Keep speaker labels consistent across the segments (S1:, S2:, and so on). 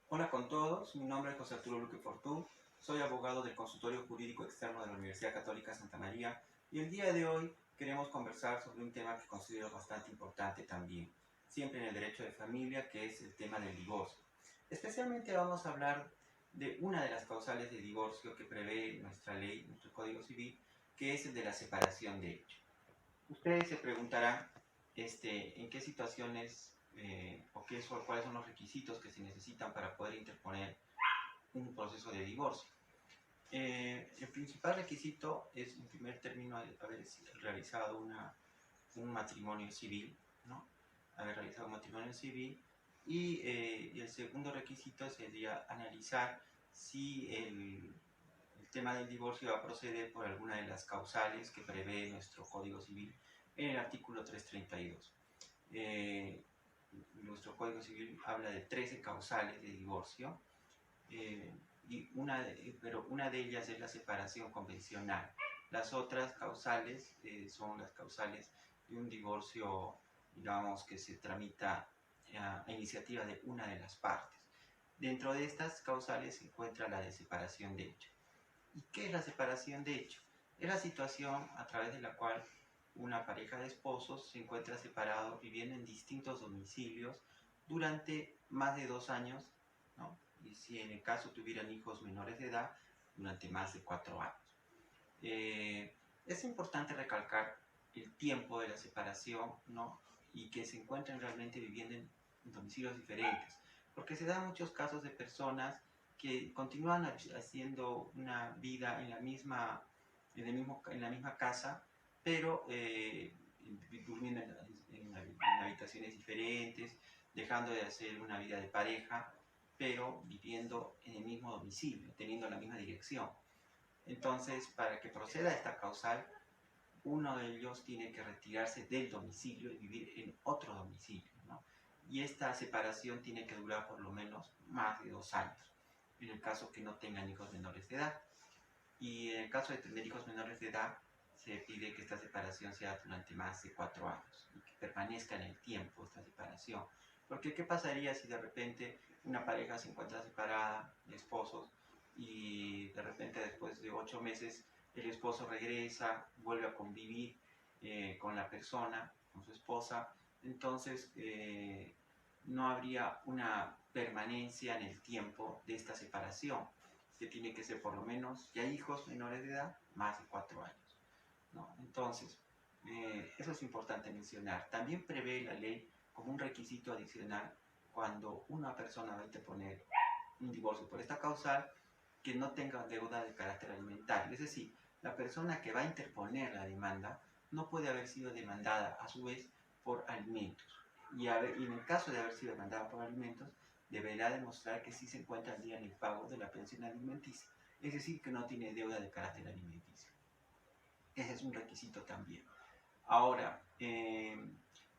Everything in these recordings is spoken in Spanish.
S1: Hola con todos, mi nombre es José Arturo Luque Fortú, soy abogado del Consultorio Jurídico Externo de la Universidad Católica Santa María y el día de hoy queremos conversar sobre un tema que considero bastante importante también, siempre en el derecho de familia, que es el tema del divorcio. Especialmente vamos a hablar de una de las causales de divorcio que prevé nuestra ley, nuestro Código Civil, que es el de la separación de hecho. Ustedes se preguntarán en qué situaciones cuáles son los requisitos que se necesitan para poder interponer un proceso de divorcio. El principal requisito es, en primer término, haber realizado un matrimonio civil, ¿no? Haber realizado un matrimonio civil y el segundo requisito sería analizar si el tema del divorcio va a proceder por alguna de las causales que prevé nuestro Código Civil en el artículo 332. Nuestro Código Civil habla de 13 causales de divorcio, pero una de ellas es la separación convencional. Las otras causales son las causales de un divorcio, digamos, que se tramita a iniciativa de una de las partes. Dentro de estas causales se encuentra la de separación de hecho. ¿Y qué es la separación de hecho? Es la situación a través de la cual una pareja de esposos se encuentra separado viviendo en distintos domicilios durante más de 2 años, ¿no? Y si en el caso tuvieran hijos menores de edad, durante más de 4 años. Es importante recalcar el tiempo de la separación, ¿no? Y que se encuentran realmente viviendo en domicilios diferentes, porque se dan muchos casos de personas que continúan haciendo una vida en la misma casa, pero durmiendo en habitaciones diferentes, dejando de hacer una vida de pareja, pero viviendo en el mismo domicilio, teniendo la misma dirección. Entonces, para que proceda esta causal, uno de ellos tiene que retirarse del domicilio y vivir en otro domicilio, ¿no? Y esta separación tiene que durar por lo menos más de 2 años, en el caso que no tengan hijos menores de edad. Y en el caso de tener hijos menores de edad, se pide que esta separación sea durante más de 4 años y que permanezca en el tiempo esta separación. Porque ¿qué pasaría si de repente una pareja se encuentra separada de esposos y de repente después de 8 meses el esposo regresa, vuelve a convivir con la persona, con su esposa? Entonces no habría una permanencia en el tiempo de esta separación, que tiene que ser por lo menos, si hay hijos menores de edad, más de 4 años, ¿no? Entonces, eso es importante mencionar. También prevé la ley como un requisito adicional cuando una persona va a interponer un divorcio por esta causal, que no tenga deuda de carácter alimentario. Es decir, la persona que va a interponer la demanda no puede haber sido demandada a su vez por alimentos. Y en el caso de haber sido demandada por alimentos, deberá demostrar que sí se encuentra al día en el pago de la pensión alimenticia. Es decir, que no tiene deuda de carácter alimenticio. Ese es un requisito también. Ahora,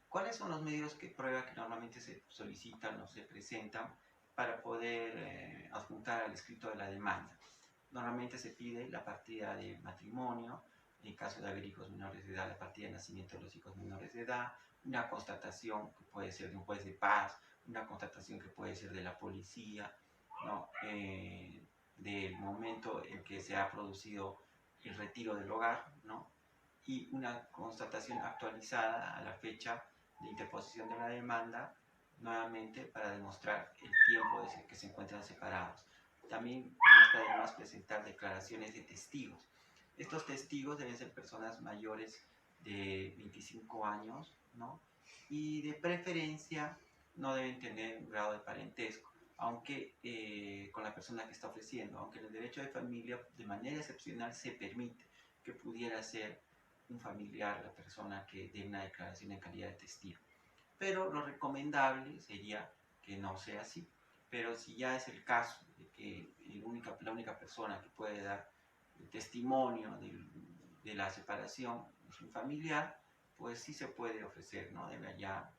S1: ¿cuáles son los medios que prueba que normalmente se solicitan o se presentan para poder adjuntar al escrito de la demanda? Normalmente se pide la partida de matrimonio, en caso de haber hijos menores de edad, la partida de nacimiento de los hijos menores de edad, una constatación que puede ser de un juez de paz, una constatación que puede ser de la policía, ¿no? Del momento en que se ha producido el retiro del hogar, ¿no? Y una constatación actualizada a la fecha de interposición de la demanda, nuevamente para demostrar el tiempo desde que se encuentran separados. También no está de más presentar declaraciones de testigos. Estos testigos deben ser personas mayores de 25 años, ¿no? Y de preferencia no deben tener un grado de parentesco, aunque con la persona que está ofreciendo, aunque en el derecho de familia de manera excepcional se permite que pudiera ser un familiar la persona que dé una declaración en calidad de testigo. Pero lo recomendable sería que no sea así. Pero si ya es el caso de que la única persona que puede dar el testimonio de la separación es un familiar, pues sí se puede ofrecer, ¿no? Ya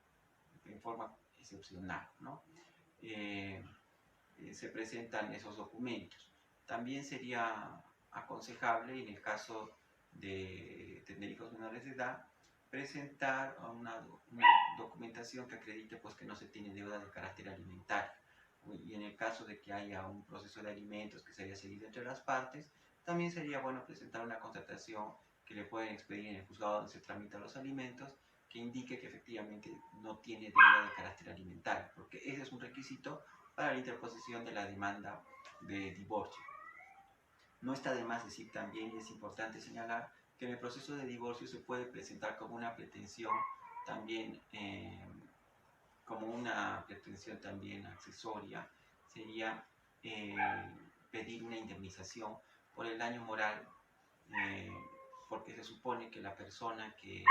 S1: en forma excepcional, ¿no? Se presentan esos documentos. También sería aconsejable, en el caso de tener hijos menores de edad, presentar una documentación que acredite pues, que no se tiene deuda de carácter alimentario, y en el caso de que haya un proceso de alimentos que se haya cedido entre las partes, también sería bueno presentar una constatación que le pueden expedir en el juzgado donde se tramitan los alimentos, que indique que efectivamente no tiene deuda de carácter alimentario, porque ese es un requisito para la interposición de la demanda de divorcio. No está de más decir también, y es importante señalar, que en el proceso de divorcio se puede presentar como una pretensión también, accesoria, sería pedir una indemnización por el daño moral, eh, porque se supone que la persona que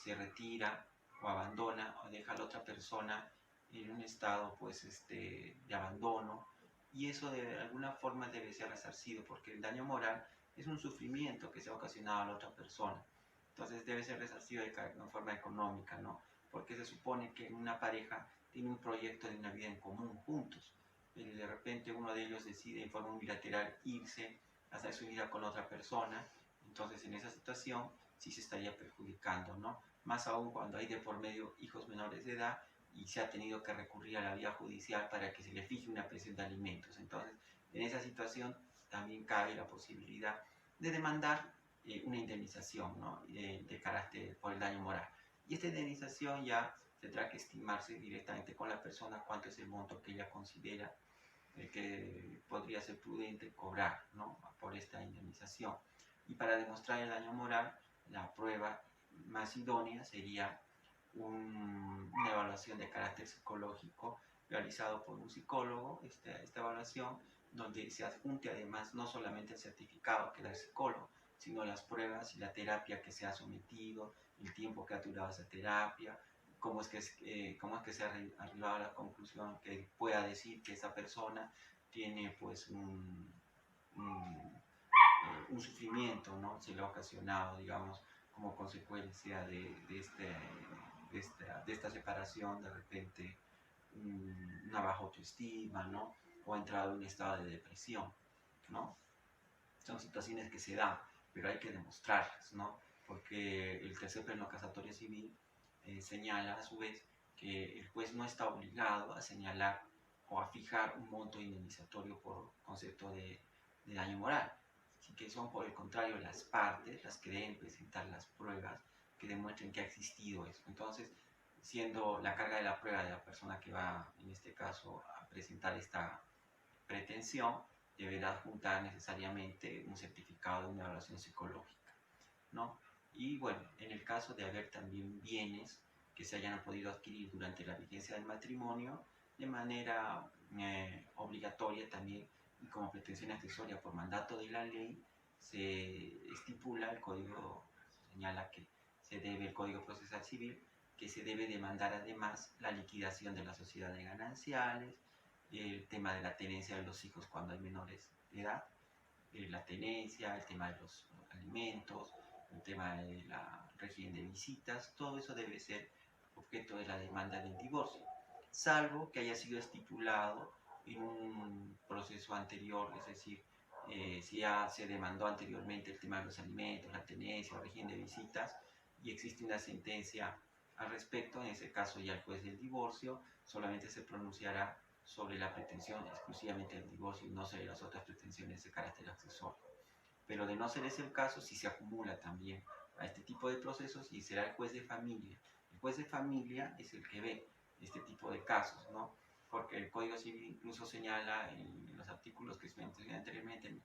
S1: se retira o abandona o deja a la otra persona en un estado pues de abandono, y eso de alguna forma debe ser resarcido, porque el daño moral es un sufrimiento que se ha ocasionado a la otra persona, entonces debe ser resarcido de forma económica, ¿no? Porque se supone que una pareja tiene un proyecto de una vida en común juntos, y de repente uno de ellos decide en forma unilateral irse a hacer su vida con otra persona, entonces en esa situación sí se estaría perjudicando, ¿no? Más aún cuando hay de por medio hijos menores de edad y se ha tenido que recurrir a la vía judicial para que se le fije una pensión de alimentos. Entonces, en esa situación también cabe la posibilidad de demandar una indemnización, ¿no? De carácter por el daño moral. Y esta indemnización ya tendrá que estimarse directamente con la persona cuánto es el monto que ella considera que podría ser prudente cobrar, ¿no? Por esta indemnización. Y para demostrar el daño moral, la prueba más idónea sería una evaluación de carácter psicológico realizado por un psicólogo, esta evaluación, donde se adjunte además no solamente el certificado que da el psicólogo, sino las pruebas y la terapia que se ha sometido, el tiempo que ha durado esa terapia, cómo es que se ha arribado a la conclusión que pueda decir que esa persona tiene pues un sufrimiento, ¿no? Se le ha ocasionado, digamos, como consecuencia de esta separación, de repente una baja autoestima, ¿no? O ha entrado en un estado de depresión, ¿no? Son situaciones que se dan, pero hay que demostrarlas, ¿no? Porque el tercer pleno casatorio civil señala a su vez que el juez no está obligado a señalar o a fijar un monto indemnizatorio por concepto de daño moral, así que son por el contrario las partes las que deben presentar las pruebas que demuestren que ha existido eso. Entonces, siendo la carga de la prueba de la persona que va, en este caso, a presentar esta pretensión, deberá adjuntar necesariamente un certificado de una evaluación psicológica, ¿no? Y bueno, en el caso de haber también bienes que se hayan podido adquirir durante la vigencia del matrimonio, de manera obligatoria también y como pretensión accesoria por mandato de la ley, se estipula, el código señala que se debe, el Código Procesal Civil, que se debe demandar además la liquidación de la sociedad de gananciales, el tema de la tenencia de los hijos cuando hay menores de edad, la tenencia, el tema de los alimentos, el tema de la régimen de visitas, todo eso debe ser objeto de la demanda del divorcio, salvo que haya sido estipulado en un proceso anterior, es decir, si ya se demandó anteriormente el tema de los alimentos, la tenencia, el régimen de visitas, y existe una sentencia al respecto, en ese caso ya el juez del divorcio solamente se pronunciará sobre la pretensión exclusivamente del divorcio y no sobre las otras pretensiones de carácter accesorio. Pero de no ser ese el caso, si se acumula también a este tipo de procesos y será el juez de familia. El juez de familia es el que ve este tipo de casos, ¿no? Porque el Código Civil incluso señala en los artículos que se mencioné anteriormente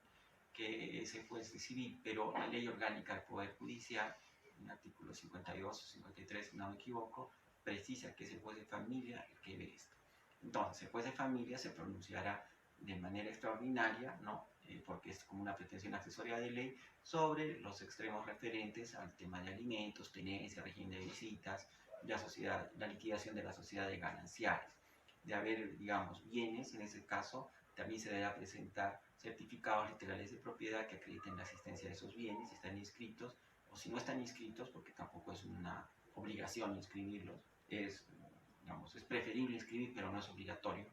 S1: que es el juez civil, pero la ley orgánica del Poder Judicial, en el artículo 52 o 53, si no me equivoco, precisa que es el juez de familia el que ve esto. Entonces, el juez de familia se pronunciará de manera extraordinaria, ¿no? Porque es como una pretensión accesoria de ley, sobre los extremos referentes al tema de alimentos, tenencia, régimen de visitas, la liquidación de la sociedad de gananciales. De haber, digamos, bienes, en ese caso, también se deberá presentar certificados literales de propiedad que acrediten la existencia de esos bienes, si están inscritos, o si no están inscritos, porque tampoco es una obligación inscribirlos, digamos, es preferible inscribir, pero no es obligatorio.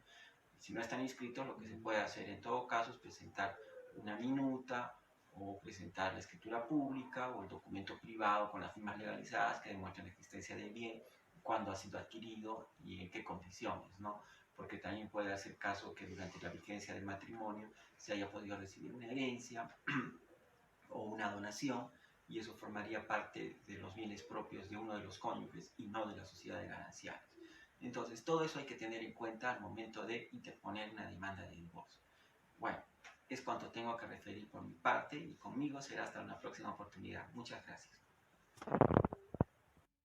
S1: Si no están inscritos, lo que se puede hacer en todo caso es presentar una minuta o presentar la escritura pública o el documento privado con las firmas legalizadas que demuestran la existencia del bien, cuándo ha sido adquirido y en qué condiciones, ¿no? porque también puede darse el caso que durante la vigencia del matrimonio se haya podido recibir una herencia o una donación, y eso formaría parte de los bienes propios de uno de los cónyuges y no de la sociedad de gananciales. Entonces, todo eso hay que tener en cuenta al momento de interponer una demanda de divorcio. Bueno, es cuanto tengo que referir por mi parte y conmigo será hasta una próxima oportunidad. Muchas gracias.